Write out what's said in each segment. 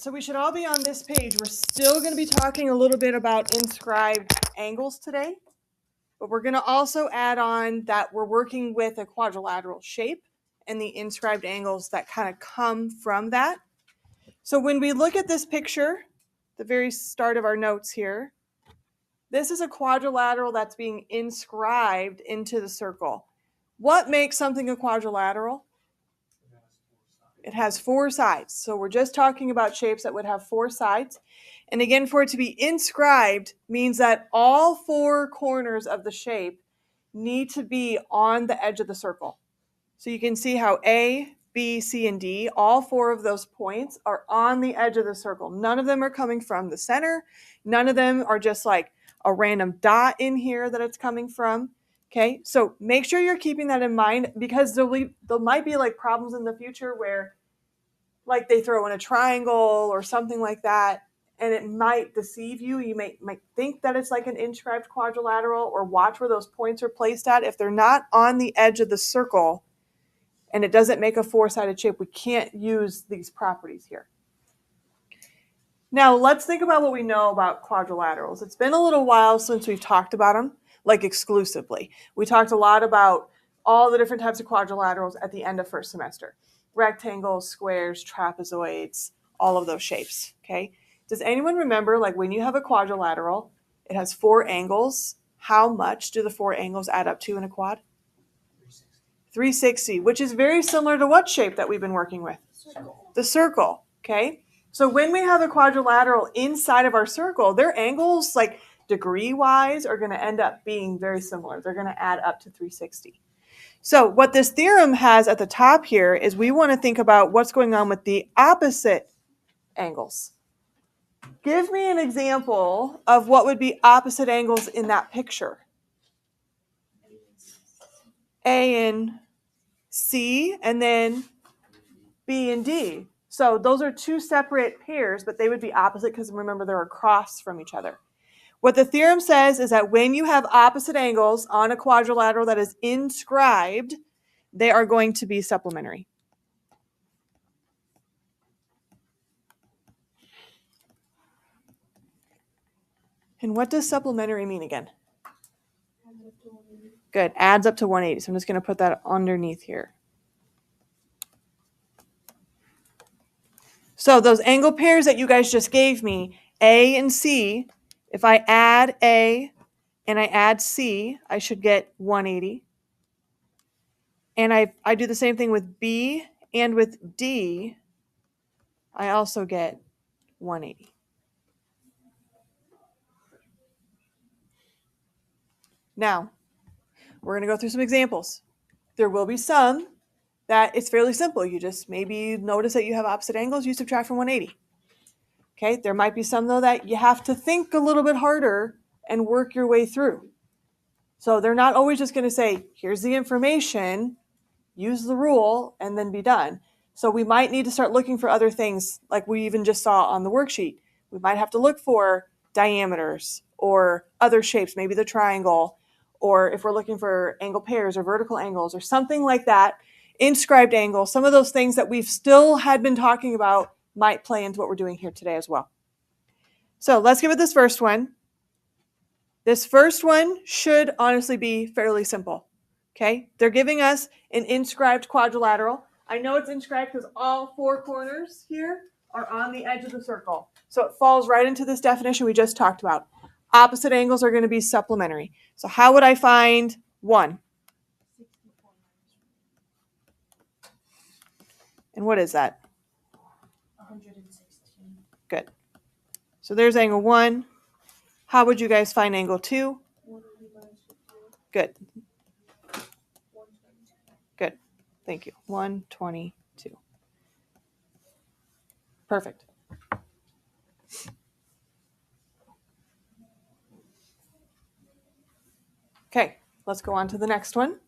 so we should all be on this page. We're still going to be talking a little bit about inscribed angles today, but we're going to also add on that we're working with a quadrilateral shape and the inscribed angles that kind of come from that. So when we look at this picture, the very start of our notes here, this is a quadrilateral that's being inscribed into the circle. What makes something a quadrilateral? It has four sides. So we're just talking about shapes that would have four sides. And again, for it to be inscribed means that all four corners of the shape need to be on the edge of the circle. So you can see how A, B, C, and D, all four of those points are on the edge of the circle. None of them are coming from the center. None of them are just like a random dot in here that it's coming from. Okay, so make sure you're keeping that in mind, because there might be like problems in the future where like they throw in a triangle or something like that, and it might deceive you. You might think that it's like an inscribed quadrilateral, or watch where those points are placed at. If they're not on the edge of the circle and it doesn't make a four-sided shape, we can't use these properties here. Now let's think about what we know about quadrilaterals. It's been a little while since we've talked about them, like exclusively. We talked a lot about all the different types of quadrilaterals at the end of first semester. Rectangles, squares, trapezoids, all of those shapes, okay? Does anyone remember, like when you have a quadrilateral, it has four angles. How much do the four angles add up to in a quad? 360, which is very similar to what shape that we've been working with? The circle, okay? So when we have a quadrilateral inside of our circle, their angles, like degree-wise, are going to end up being very similar. They're going to add up to 360. So what this theorem has at the top here is we want to think about what's going on with the opposite angles. Give me an example of what would be opposite angles in that picture. A and C, and then B and D. So those are two separate pairs, but they would be opposite because remember they're across from each other. What the theorem says is that when you have opposite angles on a quadrilateral that is inscribed, they are going to be supplementary. And what does supplementary mean again? Good, adds up to 180. So I'm just going to put that underneath here. So those angle pairs that you guys just gave me, A and C, if I add A and I add C, I should get 180. And I do the same thing with B and with D, I also get 180. Now, we're going to go through some examples. There will be some that it's fairly simple. You just maybe notice that you have opposite angles, you subtract from 180. Okay, there might be some though that you have to think a little bit harder and work your way through. So they're not always just going to say, here's the information, use the rule, and then be done. So we might need to start looking for other things like we even just saw on the worksheet. We might have to look for diameters or other shapes, maybe the triangle, or if we're looking for angle pairs or vertical angles or something like that, inscribed angles, some of those things that we've still had been talking about might play into what we're doing here today as well. So let's give it this first one. This first one should honestly be fairly simple. Okay, they're giving us an inscribed quadrilateral. I know it's inscribed because all four corners here are on the edge of the circle. So it falls right into this definition we just talked about. Opposite angles are going to be supplementary. So how would I find 1? And what is that? 116. Good. So there's angle 1. How would you guys find angle 2? Good. Good. Thank you. 122. Perfect. Okay, let's go on to the next one.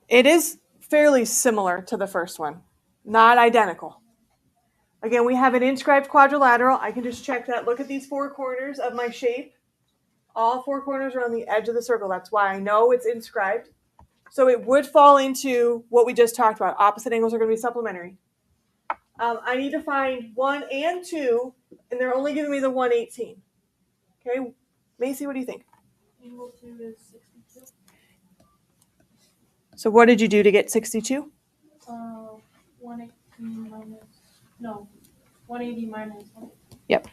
It is fairly similar to the first one, not identical. Again, we have an inscribed quadrilateral. I can just check that. Look at these four corners of my shape. All four corners are on the edge of the circle. That's why I know it's inscribed. So it would fall into what we just talked about. Opposite angles are going to be supplementary. I need to find 1 and 2, and they're only giving me the 118. Okay, Macy, what do you think? Angle 2 is 62. So what did you do to get 62? 118 minus, no, 180 minus 118. Yep.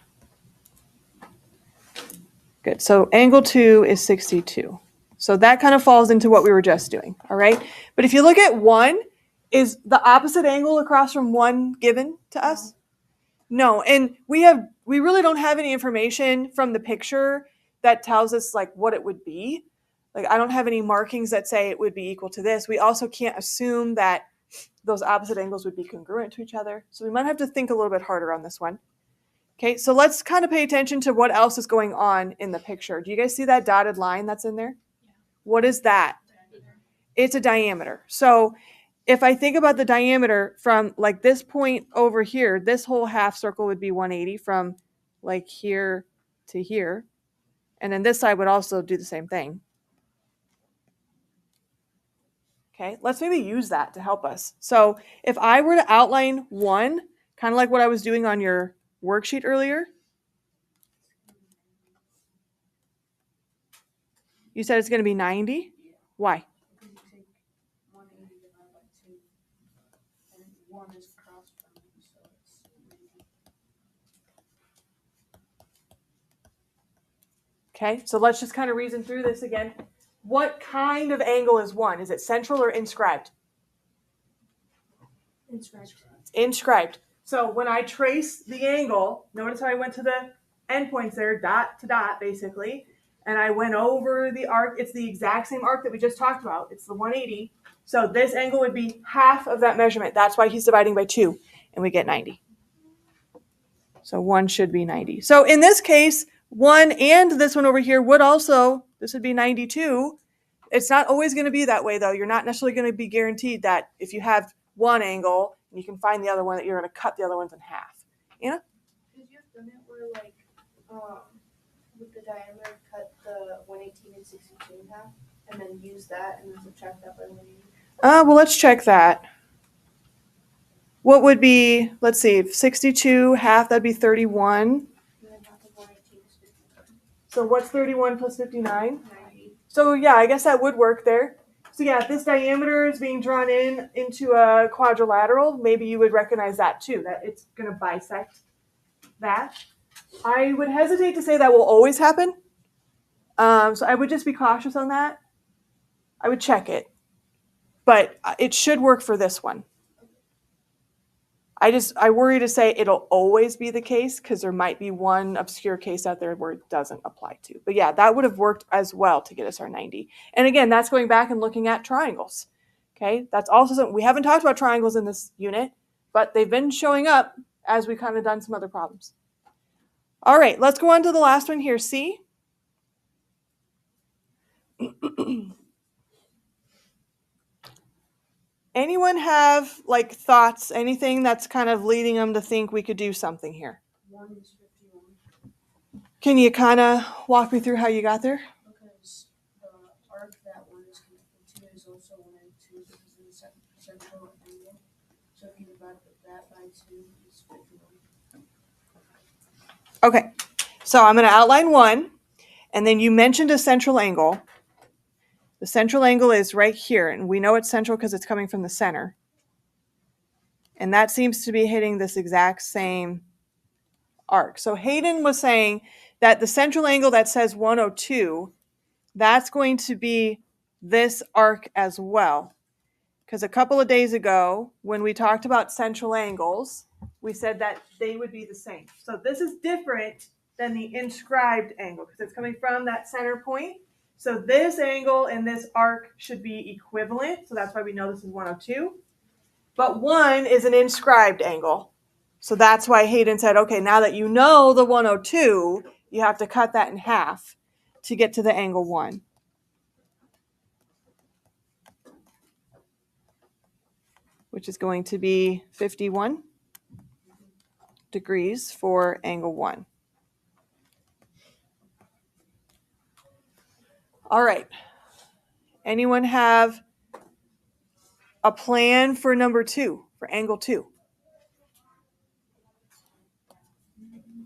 Good. So angle 2 is 62. So that kind of falls into what we were just doing. All right. But if you look at 1, is the opposite angle across from 1 given to us? No. And we really don't have any information from the picture that tells us like what it would be. Like I don't have any markings that say it would be equal to this. We also can't assume that those opposite angles would be congruent to each other. So we might have to think a little bit harder on this one. Okay, so let's kind of pay attention to what else is going on in the picture. Do you guys see that dotted line that's in there? Yeah. What is that? It's a diameter. So if I think about the diameter from like this point over here, this whole half circle would be 180 from like here to here. And then this side would also do the same thing. Okay, let's maybe use that to help us. So if I were to outline 1, kind of like what I was doing on your worksheet earlier, you said it's going to be 90? Why? Because you take 180 divided by 2, and 1 is across from it, so it's 90. Okay, so let's just kind of reason through this again. What kind of angle is 1? Is it central or inscribed? Inscribed. Inscribed. So when I trace the angle, notice how I went to the endpoints there, dot to dot, basically, and I went over the arc. It's the exact same arc that we just talked about. It's the 180. So this angle would be half of that measurement. That's why he's dividing by 2, and we get 90. So 1 should be 90. So in this case, 1 and this one over here would also, this would be 92. It's not always going to be that way, though. You're not necessarily going to be guaranteed that if you have one angle, you can find the other one, that you're going to cut the other ones in half. Anna? Did you have done it where, like, with the diameter, cut the 118 and 62 in half, and then use that and then subtract that by 180? Well, let's check that. What would be, let's see, 62 half, that'd be 31. And then half of 118 is 59. So what's 31 plus 59? 90. So yeah, I guess that would work there. So yeah, if this diameter is being drawn into a quadrilateral, maybe you would recognize that too, that it's going to bisect that. I would hesitate to say that will always happen. So I would just be cautious on that. I would check it. But it should work for this one. I worry to say it'll always be the case because there might be one obscure case out there where it doesn't apply to. But yeah, that would have worked as well to get us our 90. And again, that's going back and looking at triangles. Okay, that's also something we haven't talked about triangles in this unit, but they've been showing up as we've kind of done some other problems. All right, let's go on to the last one here. C. Anyone have like thoughts, anything that's kind of leading them to think we could do something here? 1 is 51. Can you kind of walk me through how you got there? Because the arc that 1 is connected to is also 1 and 2 because of the central angle. So if you divide that by 2, it's 51. Okay, so I'm going to outline 1, and then you mentioned a central angle. The central angle is right here, and we know it's central because it's coming from the center. And that seems to be hitting this exact same arc. So Hayden was saying that the central angle that says 102, that's going to be this arc as well. Because a couple of days ago, when we talked about central angles, we said that they would be the same. So this is different than the inscribed angle because it's coming from that center point. So this angle and this arc should be equivalent. So that's why we know this is 102. But 1 is an inscribed angle. So that's why Hayden said, okay, now that you know the 102, you have to cut that in half to get to the angle 1. Which is going to be 51 degrees for angle 1. All right. Anyone have a plan for number 2, for angle 2.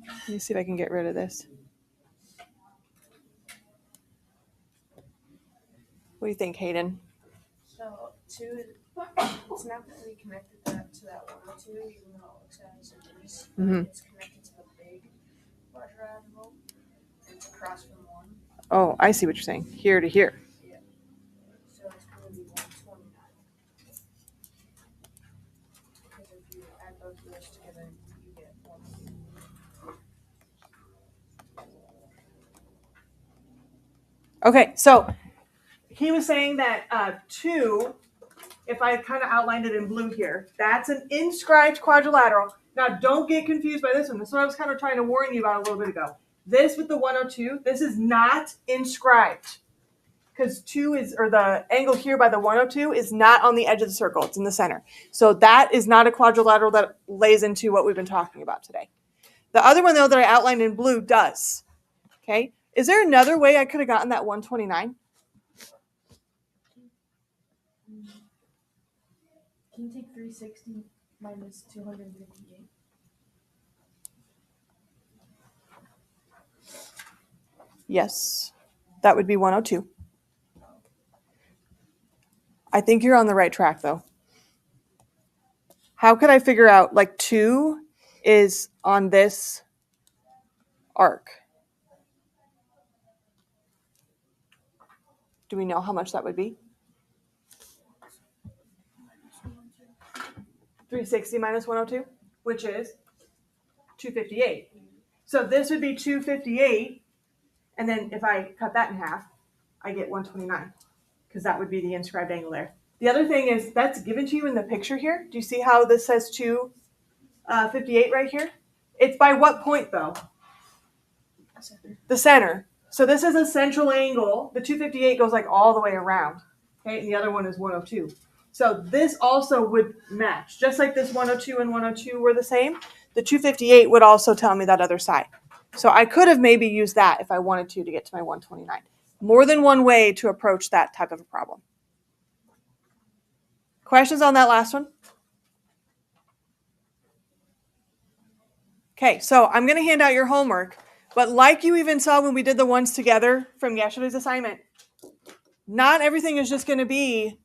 Let me see if I can get rid of this. What do you think, Hayden? So 2, it's not really connected to that 102, even though it looks as it is. Mm-hmm. It's connected to the big quadrilateral. It's across from 1. Oh, I see what you're saying. Here to here. Yeah. So it's going to be 129. Because if you add both of those together, you get 1. Okay, so he was saying that 2, if I kind of outlined it in blue here, that's an inscribed quadrilateral. Now, don't get confused by this one. This is what I was kind of trying to warn you about a little bit ago. This with the 102, this is not inscribed. Because 2 is, or the angle here by the 102 is not on the edge of the circle. It's in the center. So that is not a quadrilateral that lays into what we've been talking about today. The other one, though, that I outlined in blue does. Okay. Is there another way I could have gotten that 129? Can you take 360 minus 258? Yes. That would be 102. I think you're on the right track, though. How could I figure out, like, 2 is on this arc? Do we know how much that would be? 360 minus 102, which is 258. So this would be 258, and then if I cut that in half, I get 129, because that would be the inscribed angle there. The other thing is, that's given to you in the picture here. Do you see how this says 258 right here? It's by what point, though? The center. So this is a central angle. The 258 goes like all the way around. Okay, and the other one is 102. So this also would match. Just like this 102 and 102 were the same, the 258 would also tell me that other side. So I could have maybe used that if I wanted to get to my 129. More than one way to approach that type of a problem. Questions on that last one? Okay, so I'm going to hand out your homework. But like you even saw when we did the ones together from yesterday's assignment, not everything is just going to be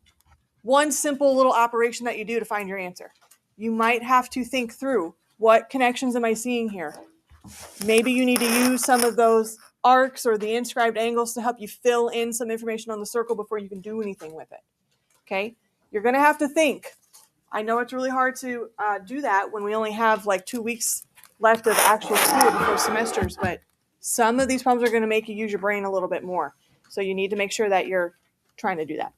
one simple little operation that you do to find your answer. You might have to think through, what connections am I seeing here? Maybe you need to use some of those arcs or the inscribed angles to help you fill in some information on the circle before you can do anything with it. Okay? You're going to have to think. I know it's really hard to do that when we only have like 2 weeks left of actual school before semesters, but some of these problems are going to make you use your brain a little bit more. So you need to make sure that you're trying to do that.